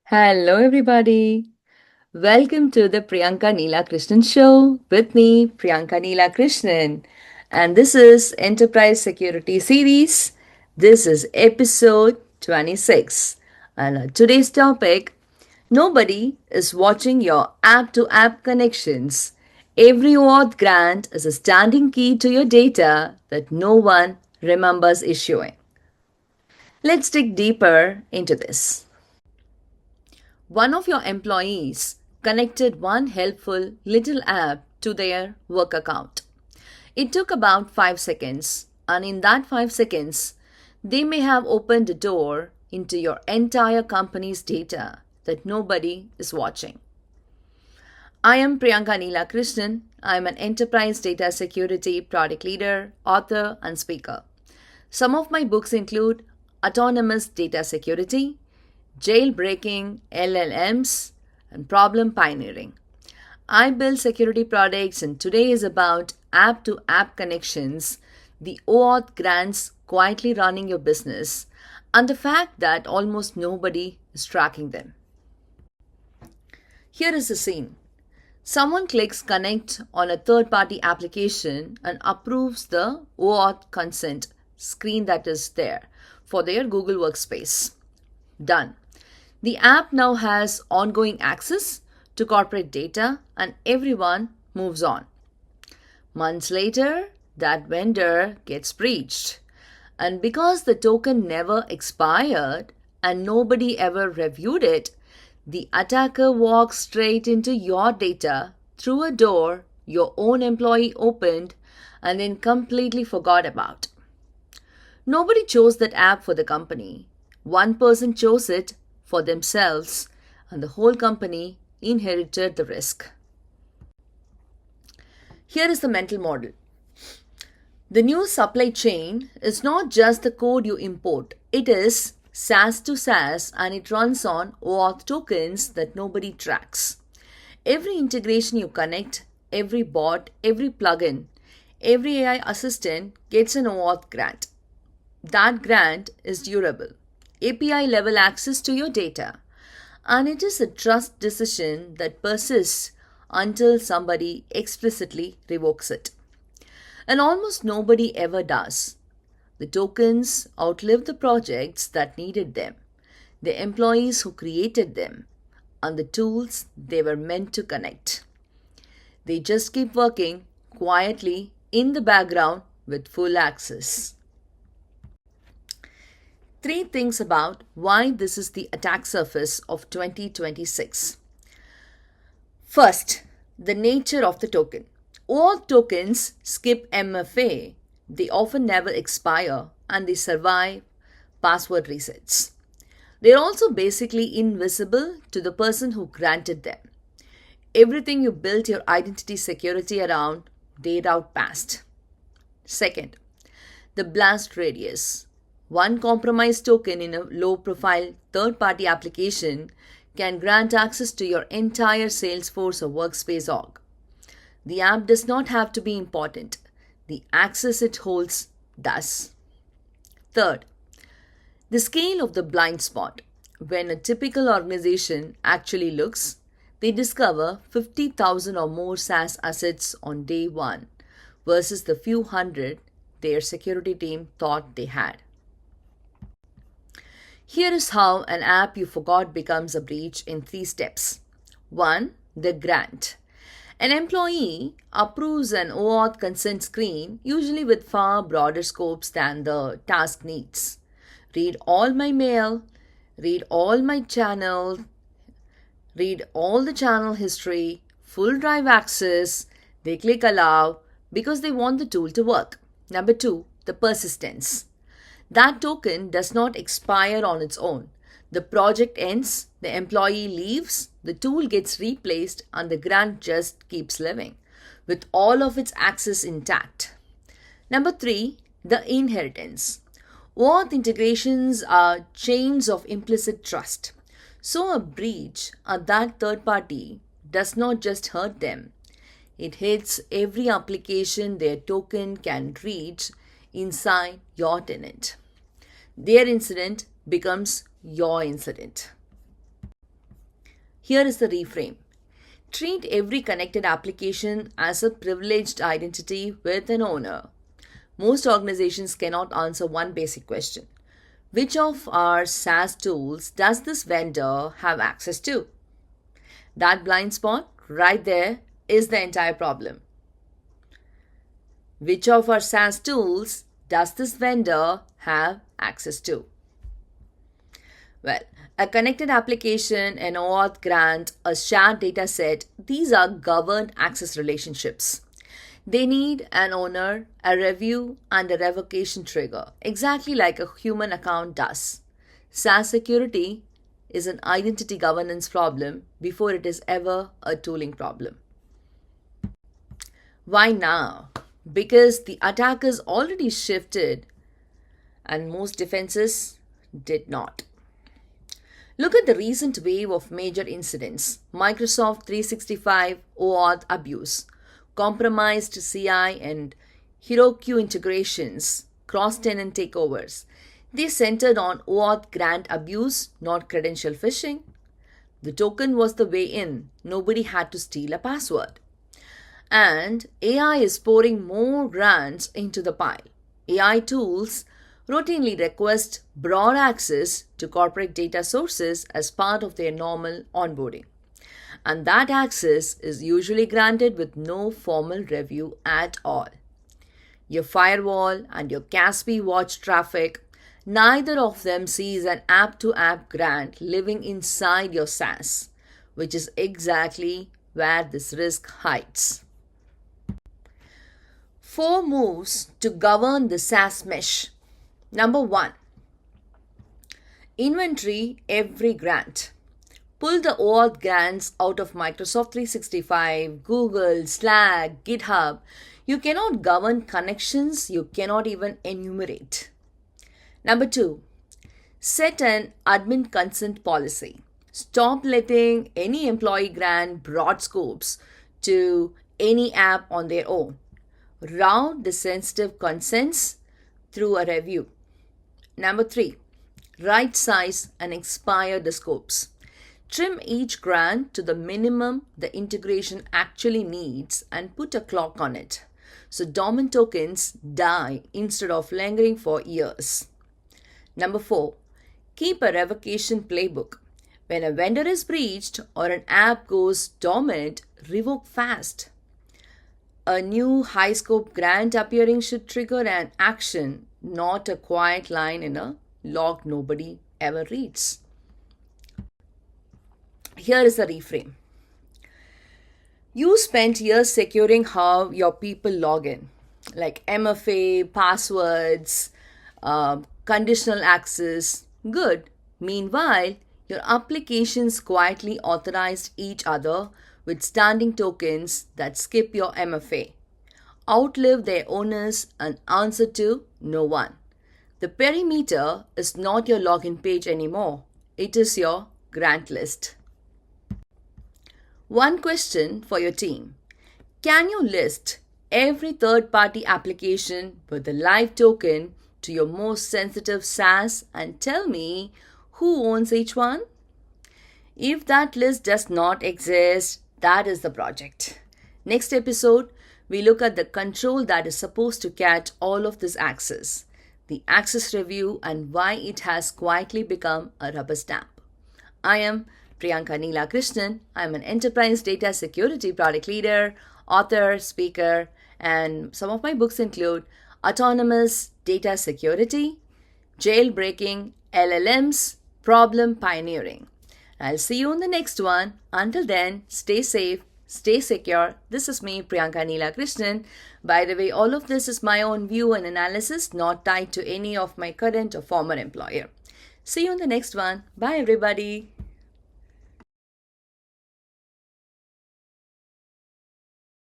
Hello, everybody. Welcome to the Priyanka Neela Krishnan Show with me, Priyanka Neela Krishnan. And this is Enterprise Security Series. This is episode 26. And today's topic, nobody is watching your app to app connections. Every OAuth grant is a standing key to your data that no one remembers issuing. Let's dig deeper into this. One of your employees connected one helpful little app to their work account. It took about 5 seconds, and in that 5 seconds, they may have opened a door into your entire company's data that nobody is watching. I am Priyanka Neela Krishnan. I am an enterprise data security product leader, author, and speaker. Some of my books include Autonomous Data Security, Jailbreaking LLMs, and Problem Pioneering. I build security products, and today is about app to app connections, the OAuth grants quietly running your business, and the fact that almost nobody is tracking them. Here is the scene. Someone clicks connect on a third party application and approves the OAuth consent screen that is there for their Google Workspace. Done. The app now has ongoing access to corporate data and everyone moves on. Months later, that vendor gets breached. And because the token never expired and nobody ever reviewed it, the attacker walks straight into your data through a door your own employee opened and then completely forgot about. Nobody chose that app for the company. One person chose it for themselves, and the whole company inherited the risk. Here is the mental model. The new supply chain is not just the code you import, it is SaaS to SaaS, and it runs on OAuth tokens that nobody tracks. Every integration you connect, every bot, every plugin, every AI assistant gets an OAuth grant. That grant is durable, API level access to your data, and it is a trust decision that persists until somebody explicitly revokes it. And almost nobody ever does. The tokens outlive the projects that needed them, the employees who created them, and the tools they were meant to connect. They just keep working quietly in the background with full access. Three things about why this is the attack surface of 2026. First, the nature of the token. All tokens skip MFA. They often never expire and they survive password resets. They're also basically invisible to the person who granted them. Everything you built your identity security around, they route past. Second, the blast radius. One compromised token in a low profile third party application can grant access to your entire Salesforce or Workspace org. The app does not have to be important. The access it holds does. Third, the scale of the blind spot. When a typical organization actually looks, they discover 50,000 or more SaaS assets on day one versus the few hundred their security team thought they had. Here is how an app you forgot becomes a breach in 3 steps. 1. The grant. An employee approves an OAuth consent screen, usually with far broader scopes than the task needs. Read all my mail, read all my channel, read all the channel history, full drive access. They click allow because they want the tool to work. Number 2, the persistence. That token does not expire on its own. The project ends, the employee leaves, the tool gets replaced, and the grant just keeps living with all of its access intact. Number 3, the inheritance. OAuth integrations are chains of implicit trust. So a breach at that third party does not just hurt them. It hits every application their token can reach inside your tenant. Their incident becomes your incident. Here is the reframe. Treat every connected application as a privileged identity with an owner. Most organizations cannot answer one basic question. Which of our SaaS tools does this vendor have access to? That blind spot right there is the entire problem. Which of our SaaS tools does this vendor have access to? Well, a connected application, an OAuth grant, a shared data set, these are governed access relationships. They need an owner, a review, and a revocation trigger, exactly like a human account does. SaaS security is an identity governance problem before it is ever a tooling problem. Why now? Because the attackers already shifted and most defenses did not. Look at the recent wave of major incidents: Microsoft 365 OAuth abuse, compromised CI and Heroku integrations, cross-tenant takeovers. They centered on OAuth grant abuse, not credential phishing. The token was the way in. Nobody had to steal a password. And AI is pouring more grants into the pile. AI tools routinely request broad access to corporate data sources as part of their normal onboarding. And that access is usually granted with no formal review at all. Your firewall and your Caspi watch traffic, neither of them sees an app-to-app grant living inside your SaaS, which is exactly where this risk hides. 4 moves to govern the SaaS mesh. Number 1. Inventory every grant. Pull the OAuth grants out of Microsoft 365, Google, Slack, GitHub. You cannot govern connections you cannot even enumerate. Number 2. Set an admin consent policy. Stop letting any employee grant broad scopes to any app on their own. Route the sensitive consents through a review. Number 3. Right size and expire the scopes. Trim each grant to the minimum the integration actually needs and put a clock on it, so dormant tokens die instead of lingering for years. Number 4. Keep a revocation playbook. When a vendor is breached or an app goes dormant, revoke fast. A new high scope grant appearing should trigger an action, not a quiet line in a log nobody ever reads. Here is the reframe. You spent years securing how your people log in, like MFA, passwords, conditional access. Good. Meanwhile, your applications quietly authorized each other with standing tokens that skip your MFA, outlive their owners, and answer to no one. The perimeter is not your login page anymore. It is your grant list. One question for your team. Can you list every third-party application with a live token to your most sensitive SaaS and tell me who owns each one? If that list does not exist, that is the project. Next episode, we look at the control that is supposed to catch all of this access, the access review, and why it has quietly become a rubber stamp. I am Priyanka Neela Krishnan. I am an enterprise data security product leader, author, speaker, and some of my books include Autonomous Data Security, Jailbreaking LLMs, Problem Pioneering. I'll see you in the next one. Until then, stay safe, stay secure. This is me, Priyanka Neela Krishnan. By the way, all of this is my own view and analysis, not tied to any of my current or former employer. See you in the next one. Bye, everybody.